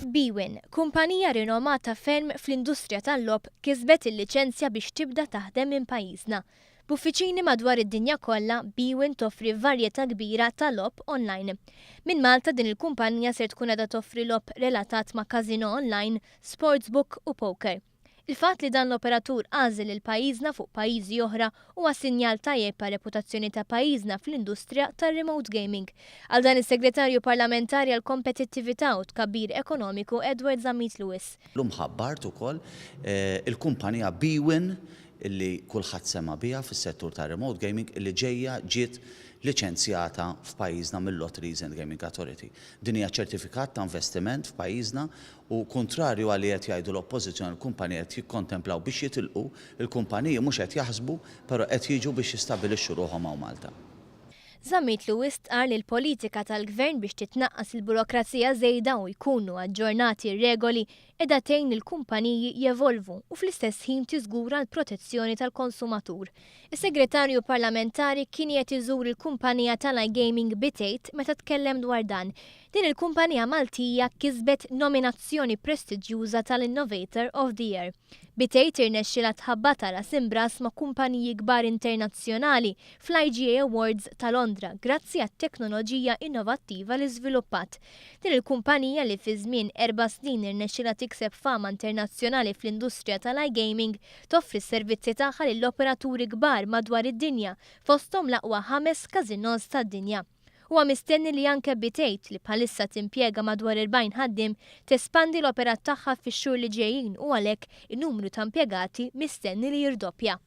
BWIN, kumpanija rinomata ferm fl-industrija tal-logħob, kisbet il-liċenzja biex tibda taħdem minn pajjiżna. B'uffiċini madwar id-dinja kollha, BWIN toffri varjetà kbira tal-logħob online. Minn Malta din il-kumpanija se tkun qiegħda toffri logħob relatat ma' kazino online, sportsbook u poker. Il-fatt li dan l-operatur għażel il-pajjiżna fuq pajjiżi oħra huwa sinjal tajjeb pa' reputazzjoni ta' pajjiżna fl-industrija tar-remote gaming. Għal dan is-Segretarju Parlamentari għal kompetittività u tkabbir ekonomiku Edward Zammit Lewis. Ħabbar ukoll il-kumpanija BWIN illi kulħadd sema biha fis-settur tar-remote gaming illi ġiet liċenzjata f'pajjiżna mill-Lotteries and Gaming Authority. Din hija ċertifikat ta' investiment f'pajjiżna u kontrarju għal li qed jgħidu l-oppożizzjoni l-kumpanija qed jikkontemplaw biex jitilqu, il-kumpaniji mhux qed jaħsbu, però qed jiġu biex jistabbilixxu ruħhom hawn Malta. Zammit Lewis qal li l-politika tal-gvern biex titnaqqas il-burokrazija żejda u jkunu aġġornati r-regoli qiegħda tgħin il-kumpaniji jevolvu u fl-istess ħin tiżgura l-protezzjoni tal-konsumatur. Is-Segretarju Parlamentari kien qed iżur il-kumpanija tal-gaming bit meta tkellem dwar dan. Din il-kumpanija Maltija kisbet nominazzjoni prestiġjuża tal-Innovator of the Year. Bit irnexxilha tħabba tara simbras ma' kumpaniji kbar internazzjonali fl-IGA Awards ta' Londra grazzi għat-teknoloġija innovattiva li żviluppat. Din il-kumpanija li fi żmien 4 snin irnexxilha tikseb fama internazzjonali fl-industrija tal-iGaming toffri s-servizzi tagħha lill-operaturi kbar madwar id-dinja fosthom l-aqwa 5 kazinos tad-dinja. Huwa mistenni li anke bit li bħalissa timpjega madwar 40 ħaddiem tespandi l-operat tagħha fix-xhur li ġejjin u għalhekk in-numru ta' impjegati mistenni li jirdoppja.